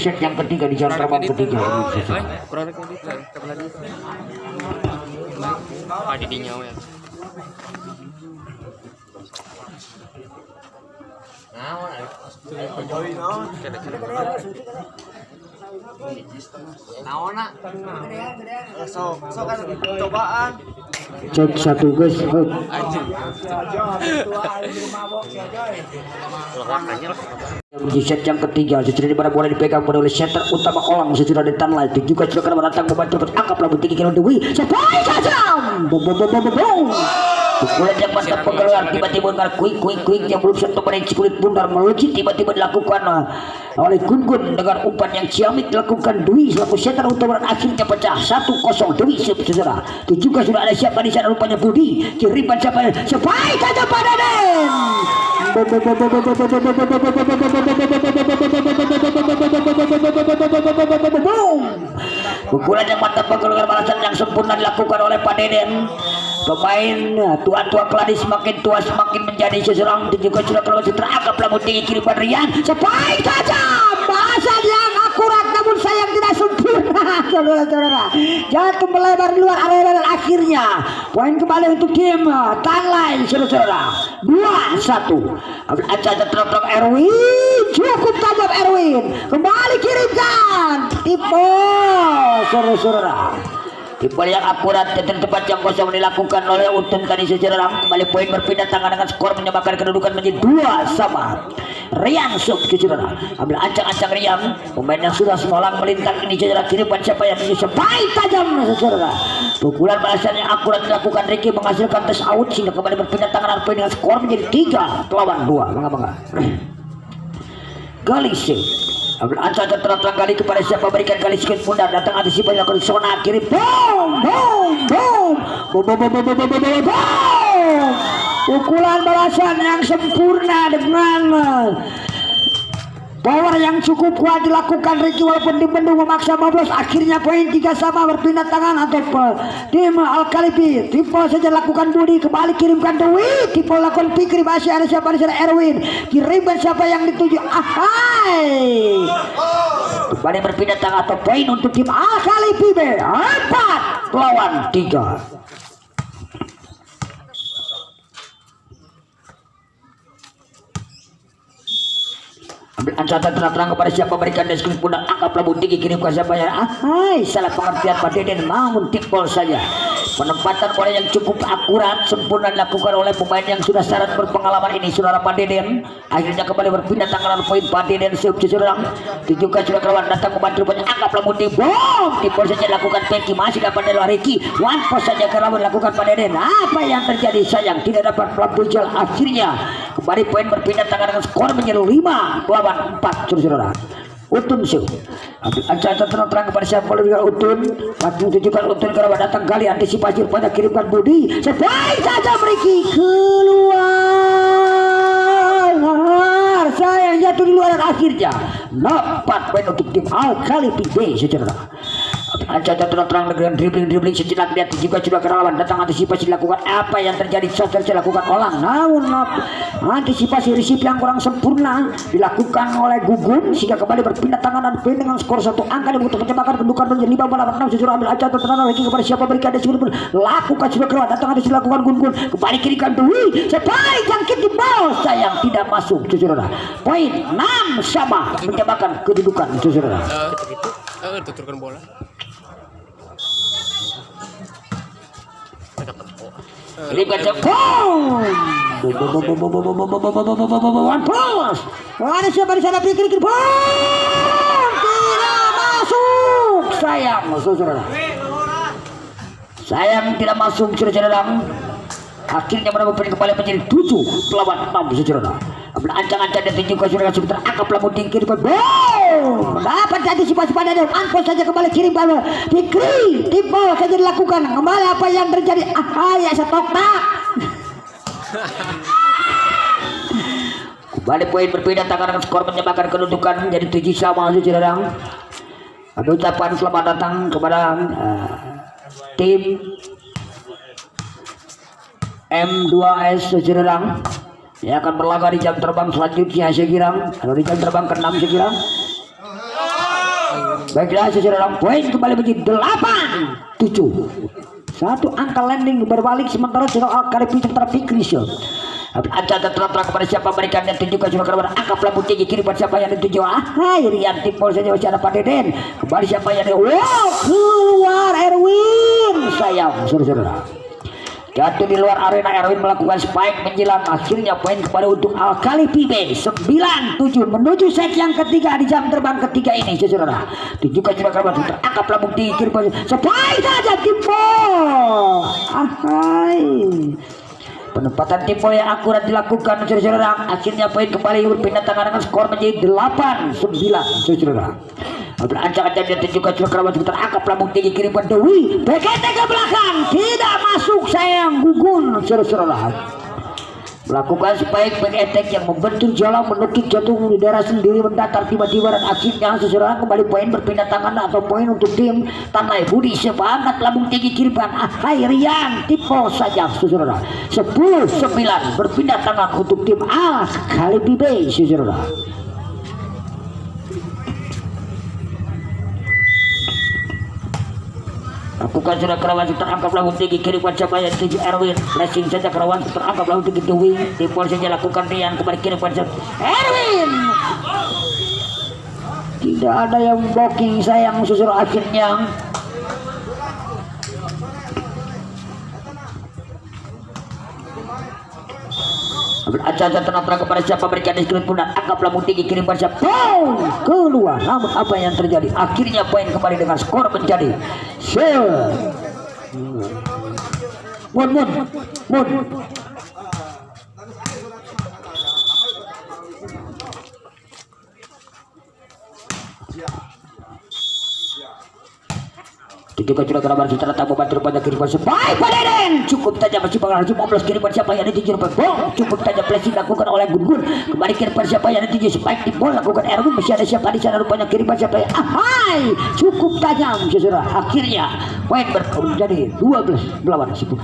set yang ketiga di jam terbang ketiga. Cobaan. Cek satu guys. Di set yang ketiga sesudah pada bola dipegang oleh center utama Olang sesudah di tanah itu juga sudah kena datang membantu angkaplah tinggi kilo Dewi sampai tajam. Pukulan yang mantap pengeluar tiba-tiba dengan kuik yang belum sentuh pada kulit bundar melejit tiba-tiba dilakukan oleh Gun dengan umpan yang ciamik dilakukan Dwi selaku center utama dan akhirnya pecah 1-0 Dwi saudara. Itu juga sudah ada siapa di sana rupanya Budi kiriman sampai tajam pada Den. Pukulan yang mantap pengeluar balasan yang sempurna dilakukan oleh Pak Deden. Pemain tua keladi semakin tua semakin menjadi seseorang dan juga sudah keluar terangkap lampu tinggi kiriman Rian sampai tajam bahasan yang akurat namun sayang tidak sempurna saudara-saudara jatuh melebar luar area dan akhirnya poin kembali untuk tim Tanlai saudara-saudara 2-1. Acara terang Erwin cukup tajam Erwin kembali kirimkan tipe saudara-saudara. Tipe yang akurat dan tepat yang kosong dilakukan oleh Utun tadi sejarah kembali poin berpindah tangan dengan skor menyamakan kedudukan menjadi 2-2. Rian Sub sejarah ambil ancang-ancang Rian pemain yang sudah semalam melintang ini sejarah kiriman siapa yang menyusul baik tajam sejarah pukulan balasan yang akurat dilakukan Ricky menghasilkan tes out sehingga kembali berpindah tangan poin dengan skor menjadi 3-2. Bangga Galisi ambil ancang terang kali kepada siapa berikan kali sikit pundak datang antisipasi lakukan zona kiri boom pukulan balasan yang sempurna dengan power yang cukup kuat dilakukan Ricky walaupun dibendung memaksa bablas akhirnya poin 3 sama berpindah tangan atau tim Al-Khalifi tipe saja lakukan Budi kembali kirimkan Dewi tipe lakukan Fikri masih ada siapa di sana Erwin kirimkan siapa yang dituju ahai kembali berpindah tangan atau poin untuk tim Al-Khalifi B 4-3. Ambil ancatan terang kepada siapa berikan deskrim pundak angkaplah tinggi kirim ke siapa ya salah pengertian Pak Deden namun tipol saja penempatan bola yang cukup akurat sempurna dilakukan oleh pemain yang sudah syarat berpengalaman ini saudara Pak Deden akhirnya kembali berpindah tangan poin Pak Deden seorang juga sudah keluar datang membantu banyak angkaplah tinggi bom tipol saja dilakukan Peki masih dapat dari Ricky one post saja karena dilakukan Pak Deden apa yang terjadi sayang tidak dapat pelabujal akhirnya kembali poin berpindah tangan dengan skor menjadi 5-4 saudara. Utun Syuk ambil ancatan terang kepada siapa juga Utun waktu tujukan Utun karena datang kali antisipasi pada kirimkan Budi sebaik saja Ricky keluar sayang jatuh di luar dan akhirnya 4 poin untuk tim Al-Khalifi B saudara. Ancatan terang dengan dribbling sejenak dia juga sudah kerawan datang antisipasi dilakukan apa yang terjadi saudara dilakukan Olang namun antisipasi receive yang kurang sempurna dilakukan oleh Gugun sehingga kembali berpindah tangan dan poin dengan skor 1 angka untuk menyamakan kedudukan menjadi 5-6 sesudah ambil ancatan terang lagi kepada siapa berikan dia sudah lakukan sudah keluar datang antisipasi dilakukan Gun kembali kirikan Dwi sebaik jangkit di bawah sayang tidak masuk saudara poin 6 sama menyamakan kedudukan saudara. Tuturkan bola. Lipat jempol. One plus. Ada siapa di sana pikir tidak masuk. Sayang saudara. Sayang tidak masuk saudara. Akhirnya menambah kembali menjadi 7-6 saudara. Ancang-ancang dan tunjukkan saudara sebentar angkat lampu tinggi boom dapat antisipasi pada dan angkot saja kembali kirim pada Fikri tipe saja dilakukan kembali apa yang terjadi ya setok tak kembali poin berpindah tangan dengan skor menyamakan kedudukan menjadi 7-sama saudara. Ada ucapan selamat datang kepada tim M2S saudara yang akan berlaga di jam terbang selanjutnya saya kira. Kalau di jam terbang ke-6 saya kira Baiklah secara poin kembali menjadi 8-7. Satu angka landing berbalik sementara Al Kalipi sementara Fikri Syah. Ada terang kepada siapa berikan dan tunjukkan cuma kepada angka pelabuh tinggi kiri pada siapa yang dituju. Rian Tipol saja masih ada Pak Deden. Kembali siapa yang keluar Erwin. Sayang saudara. Jatuh di luar arena, Erwin melakukan spike menjelang, akhirnya poin kepada untuk Al Kalipi B 9-7 menuju set yang ketiga di jam terbang ketiga ini saudara. Tunjukkan juga kabar terangkap lambung di kiri spike saja Tipol. Penempatan Tipol yang akurat dilakukan saudara. Akhirnya poin kembali berpindah tangan dengan skor menjadi 8-9 saudara. Berancang-ancang dia tunjukkan curakan terangkap lambung tinggi kiri pada Dewi. PKT ke belakang tidak masuk, sayang gugun saudara. Melakukan spike back attack yang membentur jalan menukik jatuh di daerah sendiri mendatar tiba-tiba dan akhirnya saudara kembali poin berpindah tangan atau poin untuk tim Tanai Budi sepakat lambung tinggi kiri pan Rian Tipol saja saudara. 10-9 berpindah tangan untuk tim Al Kalipi B saudara. Lakukan sudah kerawan terangkap lambung tinggi kiri pada siapa yang 7 Erwin. Flashing saja kerawan terangkap lambung tinggi Dewi. Tipol saja lakukan Rian kembali kiri pada Erwin. Tidak ada yang blocking, sayang susul akhirnya. Acara tenang-tenang kepada siapa berikan diskret pun dan angkap lambung tinggi kirim pada siapa keluar. Namun apa yang terjadi? Akhirnya poin kembali dengan skor menjadi Mun. Juga sudah kerabat setelah tak membantu pada kiri pada baik Padeden cukup tajam masih pengaruh 15 kiri pada siapa yang dituju cukup tajam flashing dilakukan oleh Gun kembali kiri pada siapa yang dituju spike di bola lakukan Erwin masih ada siapa di sana rupanya kiri pada siapa yang cukup tajam saudara. Akhirnya poin menjadi 12 melawan 10.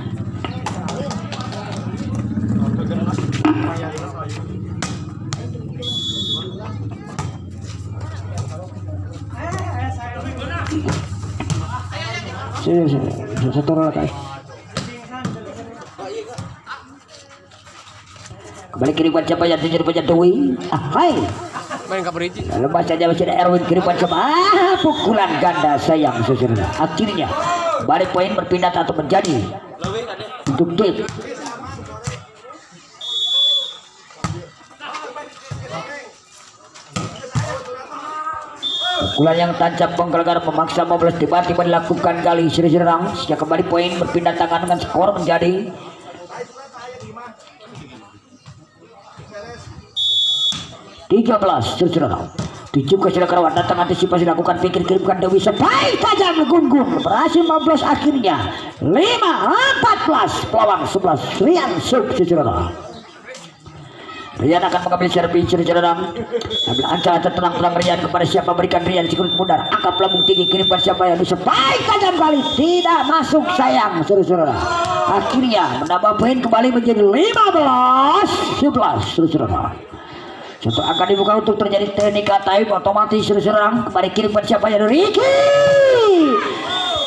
Satu orang lagi. Kembali kiri pada siapa yang tujuh pada Dewi. Main cover ini. Lepas saja masih ada Erwin kiri pada siapa. Pukulan ganda sayang saudara. Akhirnya balik poin berpindah atau menjadi untuk Dave. Pukulan yang tancap penggelegar memaksa 15 tiba-tiba dilakukan kali serang sejak kembali poin berpindah tangan dengan skor menjadi 13 serang. 7 ke Kerawan datang antisipasi dilakukan pikir kirimkan Dewi sebaik tajam Gun berhasil 15 akhirnya 5-14 pelawang 11 Rian serang. Rian akan mengambil servis saudara. Ambil ancaman tenang Rian kepada siapa berikan Rian cukup mudah. Angkat lambung tinggi kirim pada siapa yang disepai tajam kali tidak masuk sayang saudara. Akhirnya menambah poin kembali menjadi 15-11 saudara. Contoh akan dibuka untuk terjadi teknik time otomatis saudara. Kembali kirim pada siapa yang Ricky.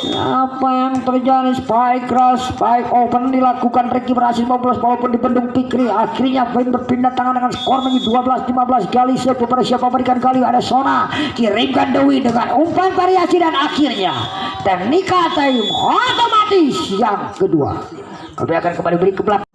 Apa yang terjadi? Spike cross, spike open dilakukan Ricky berhasil 15 walaupun dibendung Fikri. Akhirnya poin berpindah tangan dengan skor menjadi 12-15 kali kepada siapa berikan kali ada Sona kirimkan Dewi dengan umpan variasi dan akhirnya teknik time otomatis yang kedua. Kami akan kembali beri ke belakang.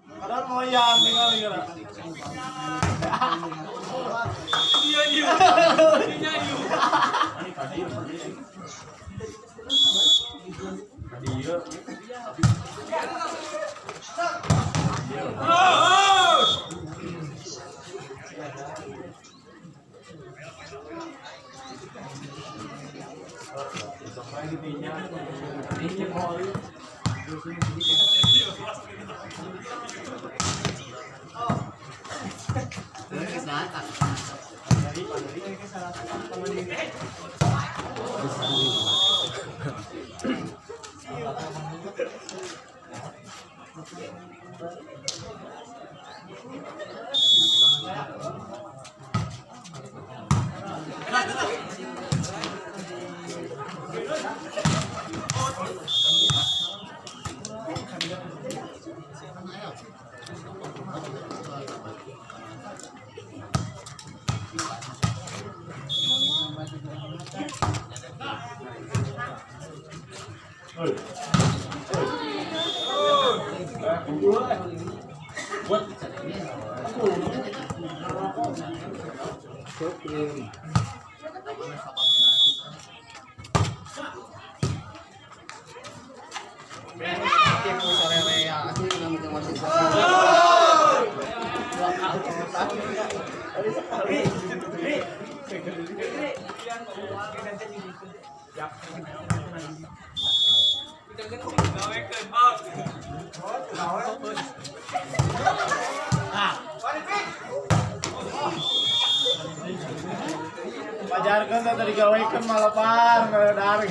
Pajarkan tadi gawekan malah par ngeledar.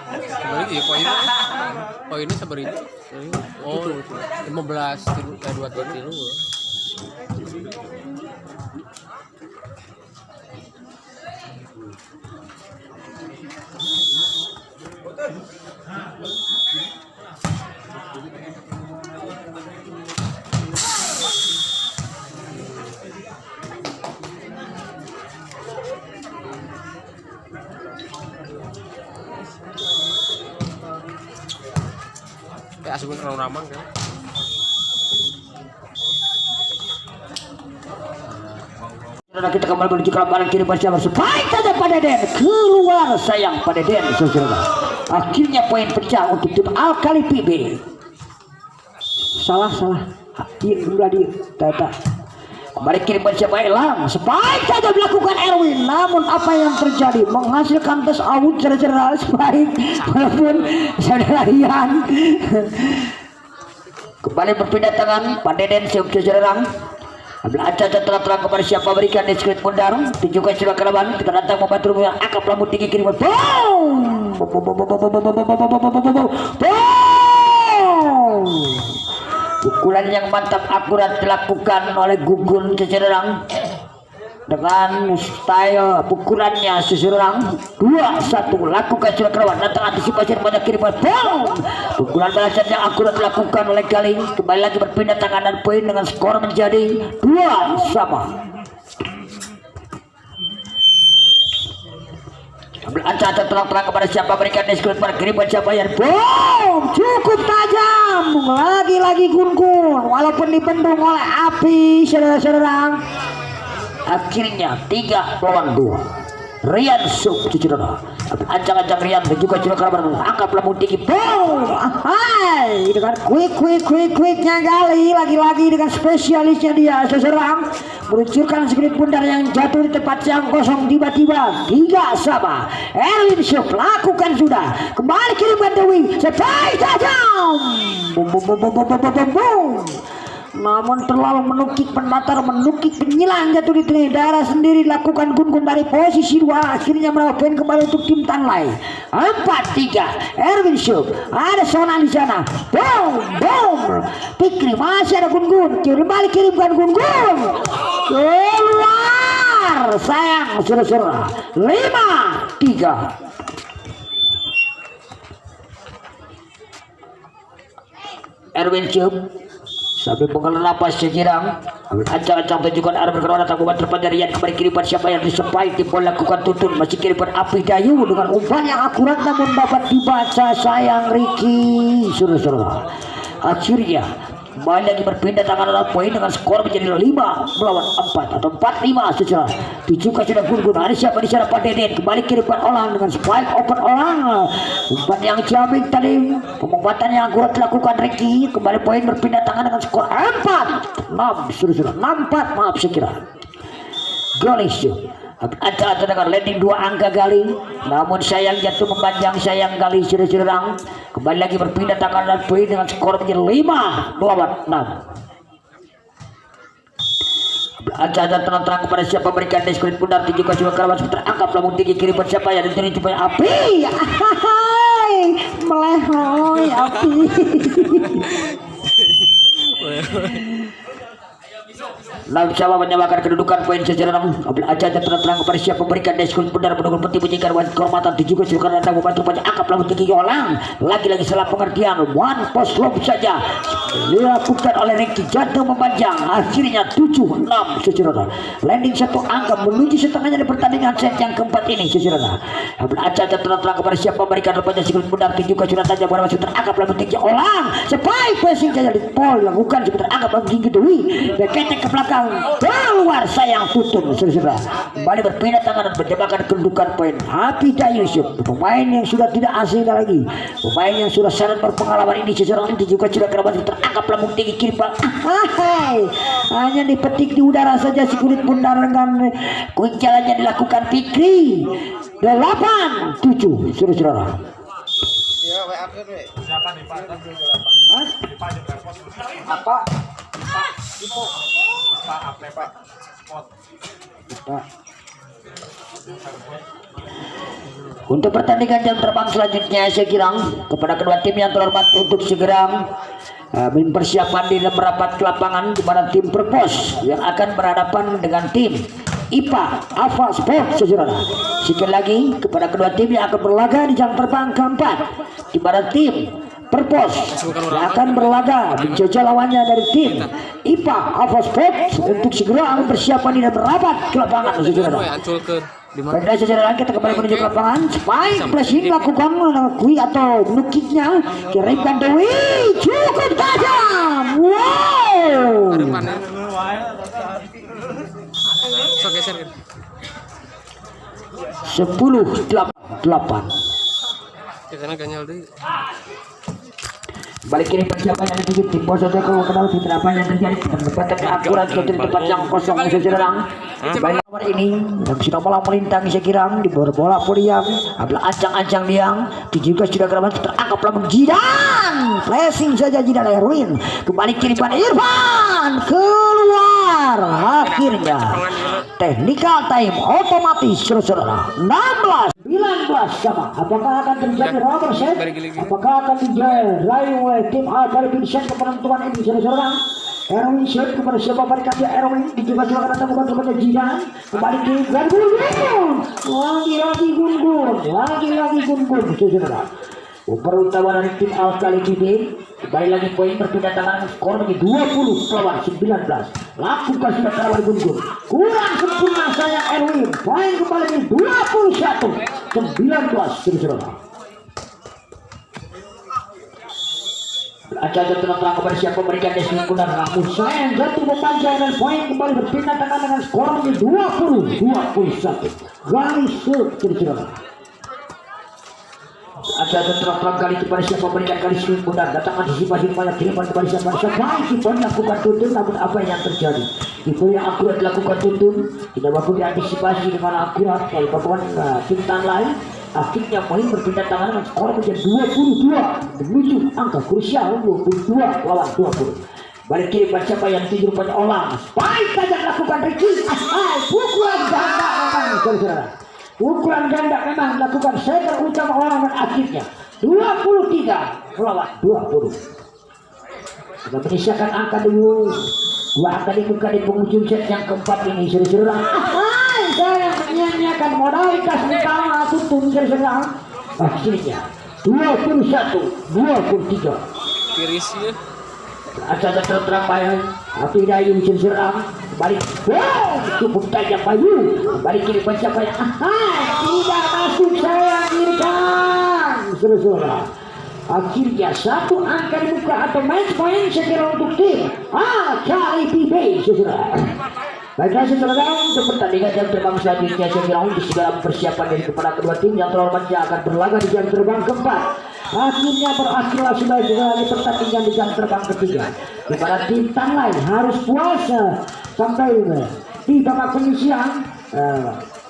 Sebenarnya ya poinnya sebenarnya. Oh 15 tilu 2 tilu. Ya asupan orang ramang kan. Saudara kita kembali menuju ke lapangan kiri bersama Spike saja pada Den keluar sayang pada Den saudara. Akhirnya poin pecah untuk tim Alkali PB. Salah dia tata kembali kiri bersama Elang. Spike saja melakukan Erwin, namun apa yang terjadi menghasilkan tes out saudara Spike walaupun saudara Rian kembali berpindah tangan pada Den saudara. Ambil aja terang kepada siapa berikan di skrit mundar tunjukkan sudah keraban kita datang membantu yang akap lampu tinggi kiriman pukulan yang mantap akurat dilakukan oleh Gugun Cecerang dengan style pukulannya seseorang 2-1 lakukan sudah kerawan datang antisipasi banyak kiriman pukulan balasan yang akurat dilakukan oleh Galing kembali lagi berpindah tangan dan poin dengan skor menjadi 2-2. Ambil acah terang-terang kepada siapa berikan diskret pada kiriman siapa yang cukup tajam lagi-lagi Gun walaupun dibendung oleh api saudara-saudara. Akhirnya 3-2 Rian Sub Cucurana ancang-ancang Rian dan juga juga kerabat angkat lampu tinggi hai dengan quicknya Gali lagi-lagi dengan spesialisnya dia seserang meluncurkan skrip bundar yang jatuh di tempat yang kosong tiba-tiba 3-3 Erwin Sub lakukan sudah kembali kirim Dewi sepai tajam namun terlalu menukik pendatar menukik penyilang jatuh di tengah darah sendiri lakukan Gun dari posisi 2 akhirnya melakukan kembali untuk tim Tanlai 4-3 Erwin Sub ada Sona di sana boom Pikri masih ada Gun kembali kirimkan Gun keluar sayang sudah 5-3 Erwin Sub sambil mengelola napas Cejirang ancang-ancang tunjukkan arah berkerona tanggungan terpandarian kembali kiriman siapa yang disepai tim pun lakukan tutun masih kiriman Api Dayu dengan umpan yang akurat namun dapat dibaca sayang Ricky suruh akhirnya kembali lagi berpindah tangan dalam poin dengan skor menjadi 5 melawan 4 atau 4-5 secara tujukan sudah Gun ada siapa di sana Pak Deden kembali kiriman Olang dengan spike open Olang umpan yang jamin tadi pemobatan yang akurat dilakukan Ricky kembali poin berpindah tangan dengan skor 4-6 sudah 6-4 maaf sekira Galis ada dengan landing 2 angka Galing namun sayang jatuh memanjang sayang Galing sudah kembali lagi berpindah tangan dan poin dengan skor menjadi 5 melawan 6 ada terang-terang kepada siapa berikan diskret pundar tunjukkan juga kerabat terangkap lampu tinggi kiriman siapa yang dituju supaya Api melehoy Api Lalu sama menyamakan kedudukan poin sejarah aja terang kepada siapa memberikan diskusi benar menunggu peti menjadikan wasit kehormatan juga suka datang membantu banyak angkat lawan tinggi orang lagi-lagi salah pengertian one post lob saja dilakukan oleh Ricky jantung memanjang akhirnya 7-6 sejarah landing satu angka menuju setengahnya di pertandingan set yang keempat ini sejarah aja terang kepada siapa memberikan banyak diskusi benar juga sudah saja pada wasit terangkat lawan tinggi orang spike passing saja di pol lakukan sebentar angkat lawan tinggi Dwi beketek ke belakang keluar sayang tutup saudara kembali berpindah tangan dan menjebakkan kedudukan poin Hafidah Yusuf pemain yang sudah tidak asing lagi pemain yang sudah sangat berpengalaman ini seseorang ini juga sudah kerabat terangkap lambung tinggi kiri hanya dipetik di udara saja si kulit bundar dengan kuncalannya dilakukan Fikri 8-7 saudara. Siapa nih Pak? Apa? Pak. Untuk pertandingan jam terbang selanjutnya saya kira kepada kedua tim yang terhormat untuk segera mempersiapkan diri merapat ke lapangan di mana tim Perpos yang akan berhadapan dengan tim IPA Alpha Sport saudara. Sekali lagi kepada kedua tim yang akan berlaga di jam terbang keempat di mana tim Perpos yang akan berlaga menjajah lawannya dari tim IPA Alpha Sport untuk segera mempersiapkan diri merapat ke lapangan saudara. Pada sejarah kita kembali menuju ke lapangan. Spike flashing lakukan kui atau nukiknya kirimkan Dewi cukup tajam. Wow. 10-8. Balik kiri persiapan yang dikit tim bos saja kalau kenal fitur apa yang terjadi pendapatan akurat ke tempat yang kosong sejarah balik nomor ini yang sudah malah melintangi sekirang di bola podium adalah ancang-ancang liang juga sudah kerabat terangkap lambung Jidan flashing saja Jidan Erwin kembali kiriman Irfan keluar akhirnya technical time otomatis saudara 19 sama apakah akan terjadi rubber set apakah akan diraih oleh tim Al-Balibin set ke penentuan ini saudara Erwin set kepada siapa barikan dia Erwin juga silakan datang kepada Jidan kembali ke Gungun lagi-lagi Gungun saudara perutama dari tim Al-Balibin kembali lagi poin berpindah tangan skor menjadi 20 lawan 19 lakukan sudah terawal Gungun kurang sempurna sayang Erwin poin kembali menjadi 21-19 saudara. Acara terang kepada siapa memberikan destinasi benar namun sayang jatuh memanjang dan poin kembali berpindah tangan dengan skor menjadi 20-21 garis saudara. Ada terang kali kepada siapa memberikan garis benar datang antisipasi banyak kiriman kepada siapa pun lakukan tuntun namun apa yang terjadi itu yang akurat dilakukan tuntun tidak mampu diantisipasi dengan akurat dari papan tim lain akhirnya poin berpindah tangan dengan skor menjadi 22 menuju angka krusial 22 lawan 20 balik kiri pada siapa yang tujuh rupanya Olang baik saja lakukan Ricky pukulan ganda memang saudara pukulan ganda memang lakukan seger utama Olang dan akhirnya 23 lawan 20 kita menyisakan angka dulu dua angka dibuka di penghujung set yang keempat ini saudara. Saya menyanyiakan modalitas utama tutup saudara akhirnya 21-23 tirisnya acara terang bayang api dayu serang balik cukup tajam Bayu balik kiri siapa yang tidak masuk saya dirikan saudara akhirnya satu angka dibuka atau match point sekira untuk tim cari PB saudara. Baiklah saudara untuk pertandingan jam terbang selanjutnya saya kira untuk segala persiapan dari kepada kedua tim yang terhormat yang akan berlaga di jam terbang keempat akhirnya berakhirlah sudah di pertandingan di jam terbang ketiga di mana tim Tanglai harus puasa sampai di babak penyisian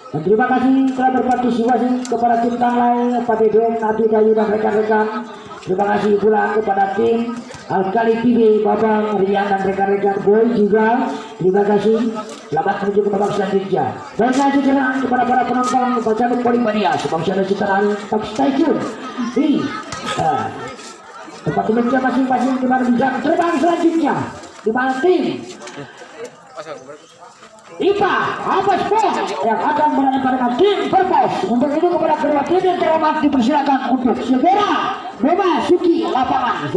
dan terima kasih telah berpartisipasi kepada tim Tanglai Pak Deden, Nabi Dayu dan rekan-rekan. Terima kasih pula kepada tim Al-Kali TV, Babang, Rian dan rekan-rekan Boy juga. Terima kasih. Selamat menuju ke babak selanjutnya. Dan saya juga kepada para penonton Pacabut Polimania. Sebangsa dan Citaran, tetap stay tune di tempat timnya masing-masing di mana bisa terbang selanjutnya. Di mana tim IPA Abas Pos yang akan berhadapan dengan tim Perpos. Untuk itu kepada kedua tim yang terhormat dipersilakan untuk segera memasuki lapangan.